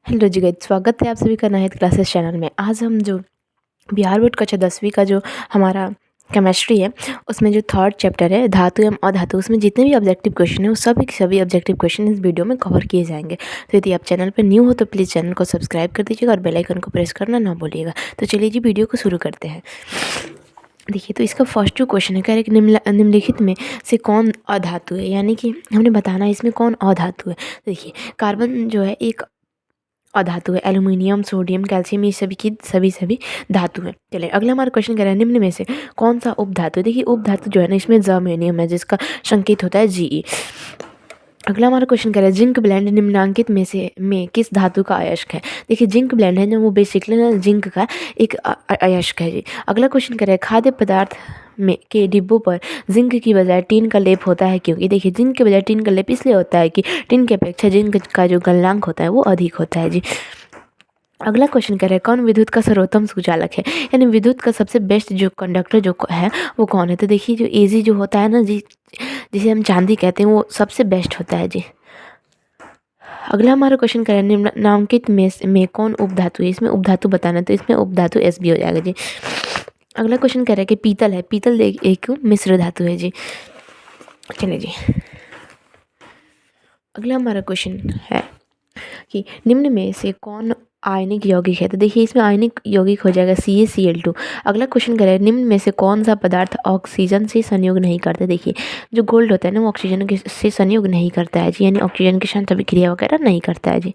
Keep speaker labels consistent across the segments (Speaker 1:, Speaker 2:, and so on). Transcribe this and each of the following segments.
Speaker 1: Hello जी guys, स्वागत है आप सभी का नाहिद क्लासेस चैनल में। आज हम जो बिहार बोर्ड कक्षा 10वीं का जो हमारा केमिस्ट्री है उसमें जो थर्ड चैप्टर है धातु एवं अधातु, उसमें जितने भी ऑब्जेक्टिव क्वेश्चन है वो सभी के सभी ऑब्जेक्टिव क्वेश्चन इस वीडियो में कवर किए जाएंगे। तो यदि आप चैनल पर न्यू हो तो प्लीज़ चैनल को सब्सक्राइब कर दीजिएगा और बेल आइकन को प्रेस करना ना भूलिएगा। तो चलिए जी वीडियो को शुरू करते हैं। देखिए, तो इसका फर्स्ट जो क्वेश्चन है कह रहे कि निम्नलिखित में से कौन अधातु है, यानी कि हमने बताना है इसमें कौन अधातु है। देखिए, कार्बन जो है एक अधातु है, एल्यूमिनियम, सोडियम, कैल्शियम, ये सभी की सभी धातु है। चलिए अगला हमारा क्वेश्चन कह रहा है निम्न में से कौन सा उपधातु है। देखिए उपधातु जो है ना इसमें जर्मेनियम है जिसका संकेत होता है Ge। अगला हमारा क्वेश्चन कह रहा है जिंक ब्लेंड निम्नांकित में किस धातु का अयस्क है। देखिए जिंक ब्लेंड है ना वो बेसिकली ना जिंक का एक अयस्क है जी। अगला क्वेश्चन कह रहा है खाद्य पदार्थ में के डिब्बों पर जिंक की बजाय टीन का लेप होता है क्योंकि। देखिए जिंक के बजाय टीन का लेप इसलिए होता है कि टीन की अपेक्षा जिंक का जो गलनांक होता है वो अधिक होता है जी। अगला क्वेश्चन कह रहा है कौन विद्युत का सर्वोत्तम सुचालक है, यानी विद्युत का सबसे बेस्ट जो कंडक्टर जो है वो कौन है। तो देखिए जो एजी जो होता है ना जी, जिसे हम चांदी कहते हैं, वो सबसे बेस्ट होता है जी। अगला हमारा क्वेश्चन कह रहा है निम्नांकित में कौन उपधातु है। इसमें उपधातु बताना, तो इसमें उपधातु Sb हो जाएगा जी। अगला क्वेश्चन कह रहा है कि पीतल है, पीतल एक मिश्र धातु है जी। चलिए जी, अगला हमारा क्वेश्चन है कि निम्न में से कौन आयनिक यौगिक है। तो देखिए इसमें आयनिक यौगिक हो जाएगा CaCl2। अगला क्वेश्चन करें निम्न में से कौन सा पदार्थ ऑक्सीजन से संयोग नहीं करता। देखिए जो गोल्ड होता है ना वो ऑक्सीजन के से संयोग नहीं करता है जी, यानी ऑक्सीजन के साथ अभिक्रिया वगैरह नहीं करता है जी।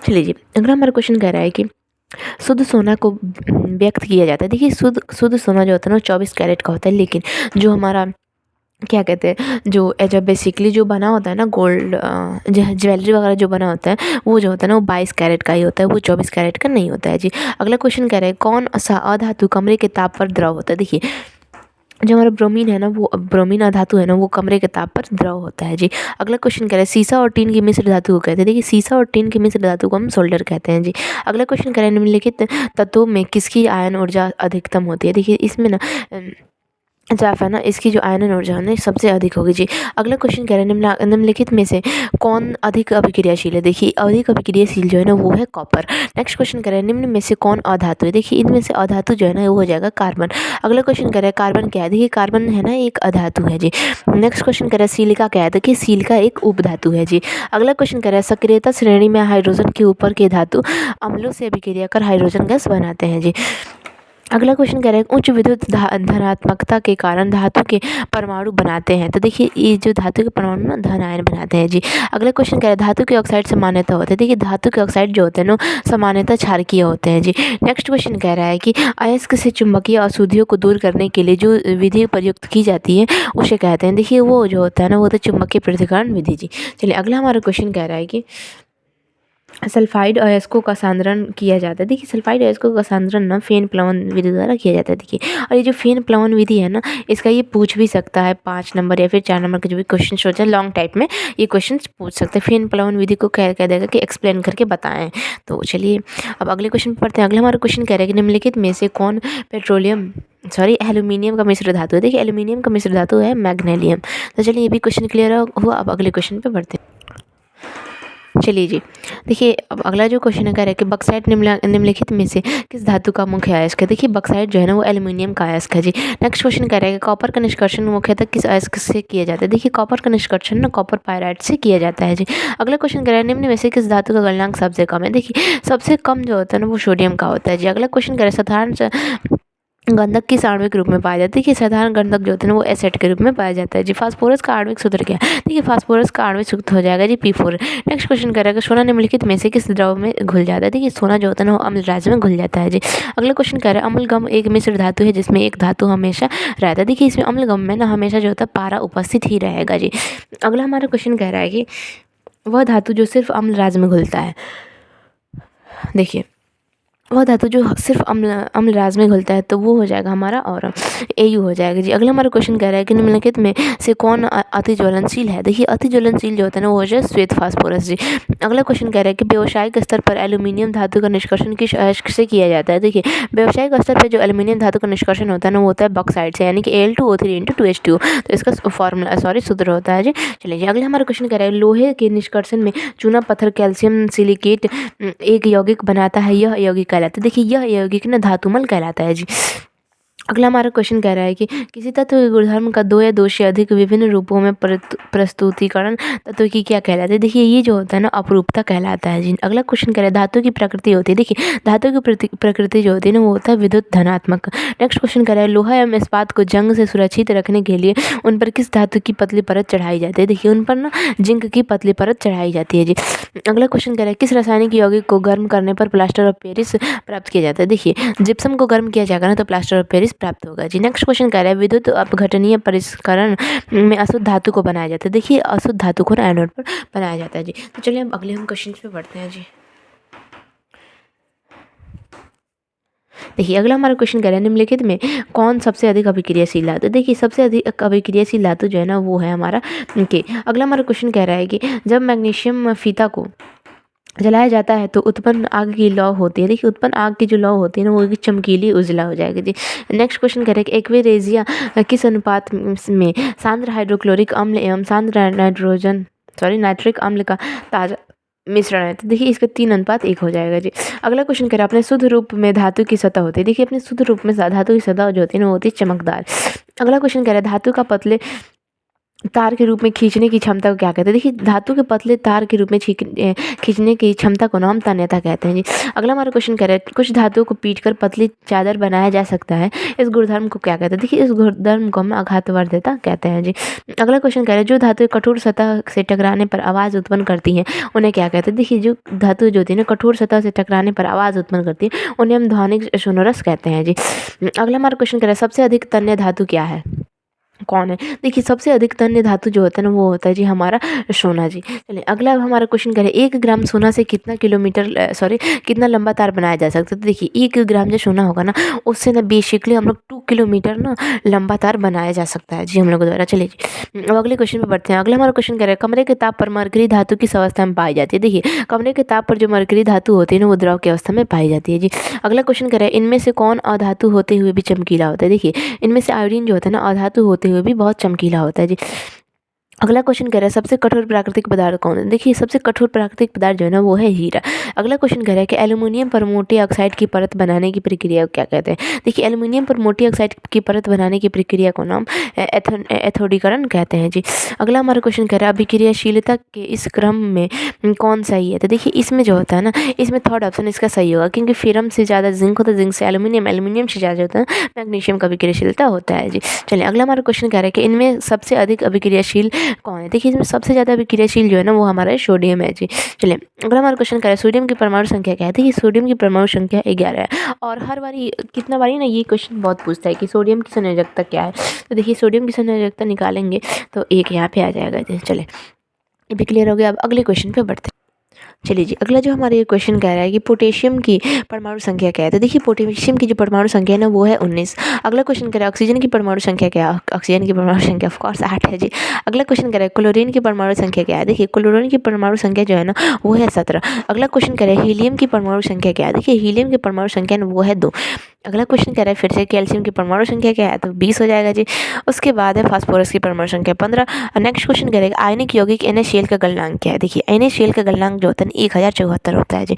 Speaker 1: चलिए जी, अगला हमारा क्वेश्चन कह रहा है कि शुद्ध सोना को व्यक्त किया जाता है। देखिए शुद्ध सोना जो होता है ना 24 कैरेट का होता है, लेकिन जो हमारा क्या कहते हैं जो बेसिकली जो बना होता है ना गोल्ड ज्वेलरी वगैरह जो बना होता है वो जो होता है ना वो 22 कैरेट का ही होता है, वो 24 कैरेट का नहीं होता है जी। अगला क्वेश्चन कह रहा है कौन सा अधातु कमरे के ताप पर द्रव होता है। देखिए जो हमारा ब्रोमीन है ना वो ब्रोमीन अधातु है ना वो कमरे के ताप पर द्रव होता है जी। अगला क्वेश्चन कह रहा है सीसा और टीन की मिश्र धातु को कहते हैं। देखिए सीसा और टीन की मिश्र धातु को हम सोल्डर कहते हैं जी। अगला क्वेश्चन कह रहा है निम्नलिखित तत्वों में किसकी आयन ऊर्जा अधिकतम होती है। देखिए इसमें ना जाफ है ना इसकी जो आयनन ऊर्जा है ना सबसे अधिक होगी जी। अगला क्वेश्चन कह रहे हैं निम्नलिखित में से कौन अधिक अभिक्रियाशील है। देखिए अधिक अभिक्रियाशील जो है ना वो है कॉपर। नेक्स्ट क्वेश्चन कह रहे हैं निम्न में से कौन अधातु है। देखिए इनमें से अधातु जो है ना वो हो जाएगा कार्बन। अगला क्वेश्चन कह रहा है कार्बन क्या है। देखिए कार्बन है ना एक अधातु है जी। नेक्स्ट क्वेश्चन कह रहा है सिलिका क्या है। देखिए सिलिका एक उपधातु है जी। अगला क्वेश्चन कह रहा है सक्रियता श्रेणी में हाइड्रोजन के ऊपर के धातु अम्लों से अभिक्रिया कर हाइड्रोजन गैस बनाते हैं जी। अगला क्वेश्चन कह रहा है उच्च विद्युत धनात्मकता के कारण धातु के परमाणु बनाते हैं। तो देखिए ये जो धातु के परमाणु ना धन आयन बनाते हैं जी। अगला क्वेश्चन कह रहा है धातु के ऑक्साइड सामान्यतः होते हैं। देखिए धातु के ऑक्साइड जो होते हैं ना सामान्यतः क्षारकीय होते हैं जी। नेक्स्ट क्वेश्चन कह रहा है कि अयस्क से चुंबकीय अशुद्धियों को दूर करने के लिए जो विधि प्रयुक्त की जाती है उसे कहते हैं। देखिए वो जो होता है ना वो तो चुंबकीय पृथक्करण विधि जी। चलिए अगला हमारा क्वेश्चन कह रहा है कि सल्फाइड अयस्कों का सांद्रण किया जाता है। देखिए सल्फाइड अयस्कों का सांद्रण ना फेन प्लवन विधि द्वारा किया जाता है। देखिए और ये जो फेन प्लवन विधि है ना इसका ये पूछ भी सकता है 5 नंबर या फिर 4 नंबर के जो भी क्वेश्चन होते हैं लॉन्ग टाइप में ये क्वेश्चन पूछ सकते हैं। फेन प्लवन विधि को कह देगा कि एक्सप्लेन करके बताएं। तो चलिए अब अगले क्वेश्चन पर पढ़ते हैं। अगला हमारा क्वेश्चन कह रहा है कि निम्नलिखित में से कौन एल्यूमिनियम का मिश्र धातु है। देखिए एल्यूमिनियम का मिश्र धातु है मैग्नीशियम। तो चलिए ये भी क्वेश्चन क्लियर हुआ। अब अगले क्वेश्चन पे बढ़ते हैं। चलिए जी, देखिए अब अगला जो क्वेश्चन है कह रहा है कि बक्साइट निम्नलिखित में से किस धातु का मुख्य अयस्क है। देखिए बक्साइट जो है ना वो एल्यूमिनियम का अयस्क है जी। नेक्स्ट क्वेश्चन कह रहा है कि कॉपर का निष्कर्षण मुख्यतः किस अयस्क से किया जाता है। देखिए कॉपर का निष्कर्षण ना कॉपर पायराइट से किया जाता है जी। अगला क्वेश्चन कह रहा है निम्न में से किस धातु का गलनांक सबसे कम है। देखिए सबसे कम जो होता है ना वो सोडियम का होता है जी। अगला क्वेश्चन कह रहा है साधारण गंधक किस आणविक रूप में पाया जाता है। कि साधारण गंधक जो होते हैं वो एसिड के रूप में पाया जाता है जी। फास्फोरस का आणविक सूत्र क्या है। देखिए फास्फोरस का आणविक सूत्र हो जाएगा जी P4। नेक्स्ट क्वेश्चन करेगा सोना निम्नलिखित में से किस द्रव में घुल जाता है। देखिए सोना जो होता है ना वो अम्ल राज्य में घुल जाता है जी। अगला क्वेश्चन कह रहा है अम्लगम एक मिश्र धातु है जिसमें एक धातु हमेशा रहता है। देखिए इसमें अम्लगम में ना हमेशा जो होता है पारा उपस्थित ही रहेगा जी। अगला हमारा क्वेश्चन कह रहा है कि वह धातु जो सिर्फ अम्ल राज्य में घुलता है। देखिए वह धातु जो सिर्फ अम्ल राज में घुलता है, तो वो हो जाएगा हमारा और Au हो जाएगा जी। अगला हमारा क्वेश्चन कह रहा है कि निम्नलिखित में से कौन अति ज्वलनशील है। देखिए अति ज्वलनशील जो होता है ना, वो हो जाए श्वेत फास्फोरस जी। अगला क्वेश्चन कह रहा है कि व्यावसायिक स्तर पर एल्यूमिनियम धातु का निष्कर्षण किस अयस्क से किया जाता है। देखिए व्यावसायिक स्तर पर जो एल्यूमिनियम धातु का निष्कर्षण होता है ना, वो होता है बॉक्साइट से, यानी कि Al2O3 × 2H2। तो इसका सूत्र होता है जी। चलिए जी, अगला हमारा क्वेश्चन कह रहा है लोहे के निष्कर्षण में चूना पत्थर कैल्शियम सिलिकेट एक यौगिक बनाता है, यह यौगिक कहलाता है। देखिए यह यौगिक ना धातुमल कहलाता है जी। अगला हमारा क्वेश्चन कह रहा है कि किसी तत्व के गुणधर्म का दो या दो से अधिक विभिन्न रूपों में प्रस्तुतिकरण तत्व की क्या कहलाती है। देखिए ये जो होता है ना, अपरूपता कहलाता है जी। अगला क्वेश्चन कह रहा है धातु की प्रकृति होती है। देखिए धातु की प्रकृति जो होती है ना, वो होता है विद्युत धनात्मक। नेक्स्ट क्वेश्चन कह रहा है लोहा एवं इस्पात को जंग से सुरक्षित रखने के लिए उन पर किस धातु की पतली परत चढ़ाई जाती है। देखिए उन पर ना जिंक की पतली परत चढ़ाई जाती है जी। अगला क्वेश्चन कह रहा है किस रासायनिक यौगिक को गर्म करने पर प्लास्टर ऑफ पेरिस प्राप्त किया जाता है। देखिए जिप्सम को गर्म किया जाएगा ना, तो प्लास्टर ऑफ पेरिस प्राप्त होगा जी। नेक्स्ट क्वेश्चन कह रहा है विद्युत अपघटनीय परिष्करण में अशुद्ध धातु को बनाया जाता है। देखिए अशुद्ध धातु को एनोड पर बनाया जाता है जी। तो चलिए अब अगले हम क्वेश्चन पे बढ़ते हैं जी। देखिए अगला हमारा क्वेश्चन कह रहा है निम्नलिखित में कौन सबसे अधिक अभिक्रियाशील धातु। देखिए सबसे अधिक अभिक्रियाशील धातु जो है ना, वो है हमारा के। अगला हमारा क्वेश्चन कह रहा है कि जब मैग्नीशियम फीता को जलाया जाता है तो उत्पन्न आग की लौ होती है। देखिए उत्पन्न आग की जो लौ होती है ना, वो एक चमकीली उजला हो जाएगी जी। नेक्स्ट क्वेश्चन कह रहे हैं कि एक्वेरेजिया किस अनुपात में सांद्र हाइड्रोक्लोरिक अम्ल एवं सांद्र नाइट्रिक अम्ल का ताजा मिश्रण है। तो देखिए इसका 3:1 हो जाएगा जी। अगला क्वेश्चन कह रहा है अपने शुद्ध रूप में धातु की सतह होती है। देखिए अपने शुद्ध रूप में धातु की सतह जो होती है ना, वो होती है चमकदार। अगला क्वेश्चन कह रहा है धातु का पतले तार के रूप में खींचने की क्षमता को क्या कहते हैं। देखिए धातु के पतले तार के रूप में खींचने की क्षमता को हम तन्यता कहते हैं जी। अगला हमारा क्वेश्चन कह रहा है कुछ धातुओं को पीटकर पतली चादर बनाया जा सकता है, इस गुणधर्म को क्या कहते हैं। देखिए इस गुणधर्म को हम आघातवर्ध्यता कहते हैं जी। अगला क्वेश्चन कह रहा है जो धातु कठोर सतह से टकराने पर आवाज़ उत्पन्न करती हैं, उन्हें क्या कहते हैं। देखिए जो धातु जो होती है ना, कठोर सतह से टकराने पर आवाज़ उत्पन्न करती है, उन्हें हम ध्वनिक सोनोरस कहते हैं जी। अगला हमारा क्वेश्चन कह रहा है सबसे अधिक तन्य धातु क्या है, कौन है। देखिए सबसे अधिक तन्य धातु जो होता है ना, वो होता है जी हमारा सोना जी। चलिए अगला हमारा क्वेश्चन करें 1 ग्राम सोना से कितना लंबा तार बनाया जा सकता है। तो देखिए 1 ग्राम जो सोना होगा ना, उससे ना बेसिकली हम लोग 2 किलोमीटर ना लंबा तार बनाया जा सकता है जी हम लोग द्वारा। चलिए जी अब अगले क्वेश्चन पे बढ़ते हैं। अगला हमारा क्वेश्चन कह रहा है कमरे के ताप पर मरकरी धातु किस अवस्था में पाई जाती है। देखिए कमरे के ताप पर जो मरकरी धातु होती है ना, वो द्रव की अवस्था में पाई जाती है जी। अगला क्वेश्चन कह रहा है इनमें से कौन अधातु होते हुए भी चमकीला होता है। देखिए इनमें से आयोडीन जो होता है ना, अधातु होते हुए भी बहुत चमकीला होता है जी। अगला क्वेश्चन कह रहा है सबसे कठोर प्राकृतिक पदार्थ कौन है। देखिए सबसे कठोर प्राकृतिक पदार्थ जो है ना, वो है हीरा। अगला क्वेश्चन कह रहा है कि एल्यूमिनियम पर मोटी ऑक्साइड की परत बनाने की प्रक्रिया को क्या कहते हैं। देखिए एल्यूमिनियम पर मोटी ऑक्साइड की परत बनाने की प्रक्रिया को नाम एथोडीकरण कहते हैं जी। अगला हमारा क्वेश्चन कह रहा है अभिक्रियाशीलता के इस क्रम में कौन सही है। तो देखिए इसमें जो होता है ना, इसमें थर्ड ऑप्शन इसका सही होगा, क्योंकि फेरम से ज़्यादा जिंक होता है, जिंक से एल्यूमिनियम, एल्यूमिनियम से ज़्यादा होता है मैग्नीशियम का अभिक्रियाशीलता होता है जी। चलिए अगला हमारा क्वेश्चन कह रहा है कि इनमें सबसे अधिक अभिक्रियाशील कौन है। देखिए इसमें सबसे ज़्यादा अभिक्रियाशील जो है ना, वो हमारा सोडियम है जी। चलिए अगला हमारा क्वेश्चन कह रहा है सोडियम की परमाणु संख्या क्या है। देखिए सोडियम की परमाणु संख्या 11 है। और हर बारी कितना बारी ना ये क्वेश्चन बहुत पूछता है कि सोडियम की संयोजकता क्या है। तो देखिए सोडियम की संयोजकता निकालेंगे तो 1 यहाँ पे आ जाएगा जी। चलिए ये भी क्लियर हो गया। अब अगले क्वेश्चन पे बढ़ते हैं। चलिए जी अगला जो हमारा ये क्वेश्चन कह रहा है कि पोटेशियम की परमाणु संख्या क्या है। तो देखिए पोटेशियम की जो परमाणु संख्या है ना, वो है 19। अगला क्वेश्चन कह रहा है ऑक्सीजन की परमाणु संख्या क्या है। ऑक्सीजन की परमाणु संख्या ऑफ कोर्स 8 है जी। अगला क्वेश्चन कह रहा है क्लोरीन की परमाणु संख्या क्या है। देखिए क्लोरीन की परमाणु संख्या जो है ना, वो है 17। अगला क्वेश्चन कह रहा है हीलियम की परमाणु संख्या क्या है। देखिए हीलियम की परमाणु संख्या वो है 2। अगला क्वेश्चन कह रहा है फिर से कैल्शियम की परमाणु संख्या क्या है, तो 20 हो जाएगा जी। उसके बाद है फास्फोरस की परमाणु संख्या 15। नेक्स्ट क्वेश्चन करेगा आयनिक यौगिक NaCl का गलनांक क्या है। देखिए NaCl का गलनांक जो होता है 1074 होता है जी।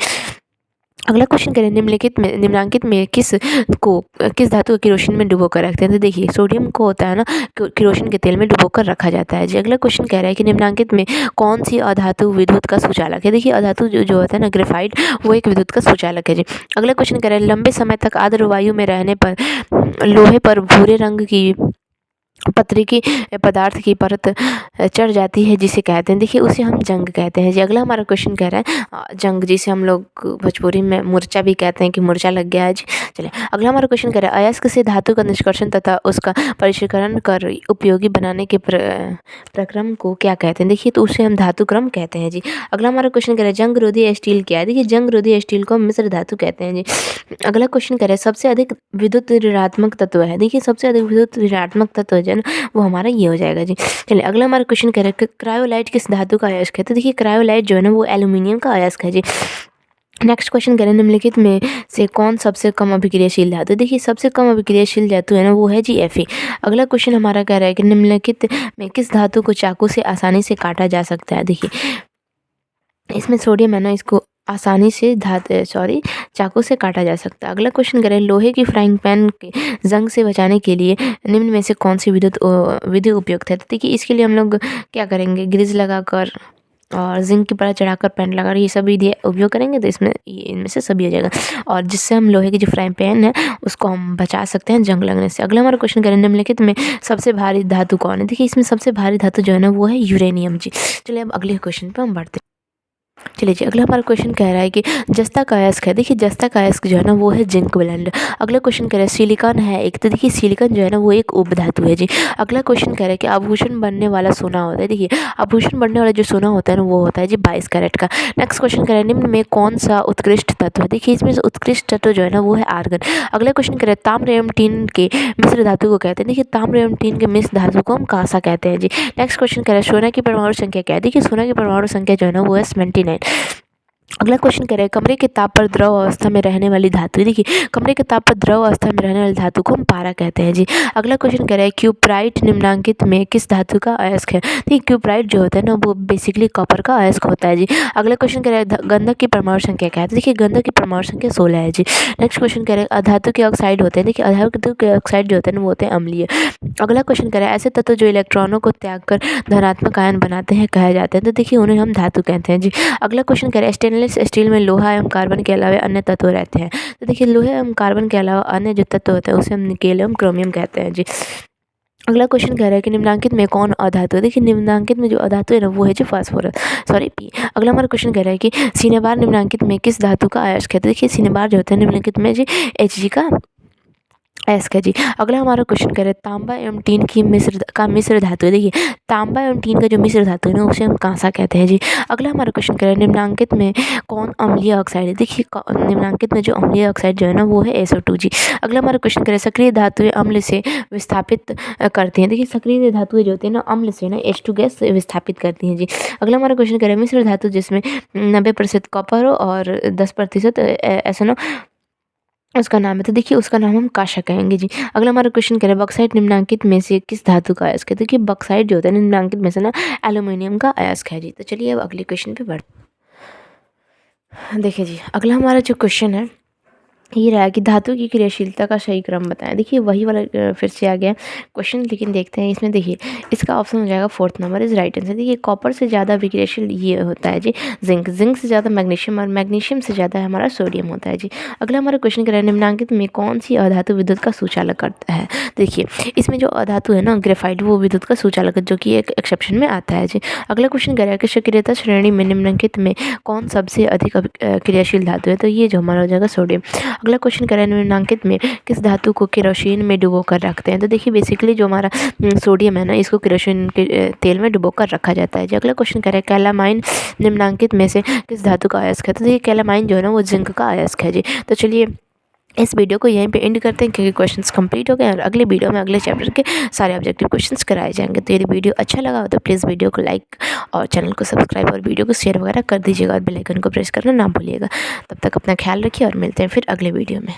Speaker 1: अगला क्वेश्चन करें निम्नांकित में किस धातु को केरोसिन में डुबो कर रखते हैं। तो देखिए सोडियम को होता है ना, केरोसिन के तेल में डुबो कर रखा जाता है जी। अगला क्वेश्चन कह रहा है कि निम्नांकित में कौन सी अधातु विद्युत का सुचालक है। देखिए अधातु जो होता है ना, ग्रेफाइट, वो एक विद्युत का सुचालक है जी। अगला क्वेश्चन कह रहा है लंबे समय तक आर्द्र वायु में रहने पर लोहे पर भूरे रंग की पतरे की पदार्थ की परत चढ़ जाती है जिसे कहते हैं, देखिए उसे हम जंग कहते हैं जी। अगला हमारा क्वेश्चन कह रहा है जंग जिसे हम लोग भोजपुरी में मूर्छा भी कहते हैं कि मूर्छा लग गया है जी। चलिए अगला हमारा क्वेश्चन कह रहा है अयस्क से धातु का निष्कर्षण तथा उसका परिष्करण कर उपयोगी बनाने के प्रक्रम को क्या कहते हैं, देखिए तो उसे हम धातु क्रम कहते हैं जी। अगला हमारा क्वेश्चन कह रहा है जंग रोधी स्टील क्या है, देखिए जंग रोधी स्टील को हम मिश्र धातु कहते हैं जी। अगला क्वेश्चन कह रहा है सबसे अधिक विद्युत ऋणात्मक तत्व है, देखिए सबसे अधिक विद्युत ऋणात्मक तत्व है ना वो हमारा ये हो जाएगा जी। चलिए अगला हमारा क्वेश्चन कह रहा है क्रायोलाइट किस धातु का अयस्क है, तो देखिए क्रायोलाइट जो है ना वो एल्यूमिनियम का अयस्क है जी। नेक्स्ट क्वेश्चन कह रहे हैं निम्नलिखित में से कौन सबसे कम अभिक्रियाशील धातु, देखिए सबसे कम अभिक्रियाशील धातु है ना वो है जी Fe। अगला क्वेश्चन हमारा कह रहा है कि निम्नलिखित में किस धातु को चाकू से आसानी से काटा जा सकता है, देखिए इसमें सोडियम है ना इसको आसानी से चाकू से काटा जा सकता है। अगला क्वेश्चन करें लोहे की फ्राइंग पैन के जंग से बचाने के लिए निम्न में से कौन सी विधि उपयुक्त है, तो देखिए इसके लिए हम लोग क्या करेंगे ग्रीस लगाकर और जिंक की परत चढ़ाकर पैन लगाकर ये सब विधि उपयोग करेंगे तो इसमें इनमें से सभी हो जाएगा और जिससे हम लोहे की जो फ्राइंग पैन है उसको हम बचा सकते हैं जंग लगने से। अगला हमारा क्वेश्चन करें निम्नलिखित में सबसे भारी धातु कौन है, देखिए इसमें सबसे भारी धातु जो है ना वो है यूरेनियम जी। चलिए अब अगले क्वेश्चन पर हम बढ़ते हैं। चलिए जी अगला हमारा क्वेश्चन कह रहा है कि जस्ता का अयस्क है, देखिए जस्ता का अयस्क जो है ना वो है जिंक ब्लेंड। अगला क्वेश्चन कह रहा है सिलिकॉन है एक, तो देखिए सिलिकॉन जो है ना वो एक उपधातु है जी। अगला क्वेश्चन कह रहा है कि आभूषण बनने वाला सोना होता है, देखिए आभूषण बनने वाला जो सोना होता है ना वो होता है जी 22 कैरेट का। नेक्स्ट क्वेश्चन कह रहा है निम्न में कौन सा उत्कृष्ट तत्व है, देखिए इसमें से उत्कृष्ट तत्व जो है ना वो है आर्गन। अगला क्वेश्चन कह रहा है ताम्र एवं टीन के मिश्र धातु को कहते हैं, देखिए ताम्र एवं टीन के मिश्र धातु को हम कांसा कहते हैं जी। नेक्स्ट क्वेश्चन कह रहा है सोना की परमाणु संख्या क्या है, देखिए सोना की परमाणु संख्या जो है ना वो है 79। अगला क्वेश्चन कह रहा है कमरे के ताप पर द्रव अवस्था में रहने वाली धातु, देखिए कमरे के ताप पर द्रव अवस्था में रहने वाली धातु को हम पारा कहते हैं जी। अगला क्वेश्चन कह रहा है क्यूप्राइट निम्नांकित में किस धातु का अयस्क है, देखिए क्यूप्राइट जो होता है ना वो बेसिकली कॉपर का अयस्क होता है जी। अगला क्वेश्चन कह रहा है गंधक की परमाणु संख्या क्या है, तो देखिए गंधक की परमाणु संख्या 16 है जी। नेक्स्ट क्वेश्चन कह रहा है अधातु के ऑक्साइड होते हैं, देखिए अधातु के ऑक्साइड जो होते हैं ना वो होते हैं अम्लीय। अगला क्वेश्चन कह रहा है ऐसे तत्व जो इलेक्ट्रॉनों को त्याग कर धनात्मक आयन बनाते हैं कहे जाते हैं, तो देखिए उन्हें हम धातु कहते हैं जी। अगला क्वेश्चन कह रहा है स्टेनलेस स्टील में लोहा एवं कार्बन के अलावा अन्य तत्व रहते हैं, तो देखिए लोहे एवं कार्बन के अलावा अन्य जो तत्व होते हैं उसे हम निकेल एवं क्रोमियम कहते हैं जी। अगला क्वेश्चन कह रहा है कि निम्नांकित में कौन अधातु है, देखिए निम्नांकित में जो अधातु है ना वो है जी फास्फोरस पी। अगला हमारा क्वेश्चन कह रहा है कि सिनेबार निम्नांकित में किस धातु का अयस्क है, तो देखिए सिनेबार जो होता है निम्नलिखित में जी Hg का अयस्क है जी। अगला हमारा क्वेश्चन कह रहा है तांबा एवं टीन की मिश्र धातु है, देखिए तांबा एवं टीन का जो मिश्र धातु है ना उसे हम कांसा कहते हैं जी। अगला हमारा क्वेश्चन कह रहा है निम्नांकित में कौन अम्लीय ऑक्साइड है, देखिए निम्नांकित में जो अम्लीय ऑक्साइड जो है ना वो है SO2 जी। अगला हमारा क्वेश्चन कह रहा है सक्रिय धातुएं अम्ल से विस्थापित करती हैं, देखिए सक्रिय धातुएं जो होती है ना अम्ल से ना H2 गैस विस्थापित करती हैं जी। अगला हमारा क्वेश्चन कह रहा है मिश्र धातु जिसमें 90% कॉपर हो और 10% SNO उसका नाम है, तो देखिए उसका नाम हम काशा कहेंगे जी। अगला हमारा क्वेश्चन कह रहा है बॉक्साइट निम्नांकित में से किस धातु का अयस्क है, देखिए बॉक्साइट जो होता है निम्नांकित में से ना एल्यूमिनियम का अयस्क है जी। तो चलिए अब अगले क्वेश्चन पे देखिए जी अगला हमारा जो क्वेश्चन है ये रहा कि धातु की क्रियाशीलता का सही क्रम बताएं, देखिए वही वाला फिर से आ गया क्वेश्चन, लेकिन देखते हैं इसमें। देखिए इसका ऑप्शन हो जाएगा 4th number is right answer. देखिए कॉपर से ज़्यादा विक्रियाशील ये होता है जी जिंक से ज़्यादा मैग्नीशियम और मैग्नीशियम से ज़्यादा हमारा सोडियम होता है जी। अगला हमारा क्वेश्चन कह रहा है निम्नांकित में कौन सी अधातु विद्युत का सुचालक करता है, देखिए इसमें जो अधातु है ना ग्रेफाइट वो विद्युत का सुचालक जो कि एक एक्सेप्शन में आता है जी। अगला क्वेश्चन कह रहा है कि सक्रियता श्रेणी में निम्नलिखित में कौन सबसे अधिक क्रियाशील धातु है, तो ये जो हमारा हो जाएगा सोडियम। अगला क्वेश्चन कह रहा है निम्नांकित में किस धातु को केरोसिन में डुबो कर रखते हैं, तो देखिए बेसिकली जो हमारा सोडियम है ना इसको केरोसिन के तेल में डुबो कर रखा जाता है जी। अगला क्वेश्चन कह रहा है कैलामाइन निम्नांकित में से किस धातु का अयस्क है, तो देखिए कैलामाइन जो है ना वो जिंक का अयस्क है जी। तो चलिए इस वीडियो को यहीं पे एंड करते हैं क्योंकि क्वेश्चंस कंप्लीट हो गए और अगले वीडियो में अगले चैप्टर के सारे ऑब्जेक्टिव क्वेश्चंस कराए जाएंगे। तो यदि वीडियो अच्छा लगा हो तो प्लीज़ वीडियो को लाइक और चैनल को सब्सक्राइब और वीडियो को शेयर वगैरह कर दीजिएगा और बेल आइकन को प्रेस करना ना भूलिएगा। तब तक अपना ख्याल रखिए और मिलते हैं फिर अगले वीडियो में।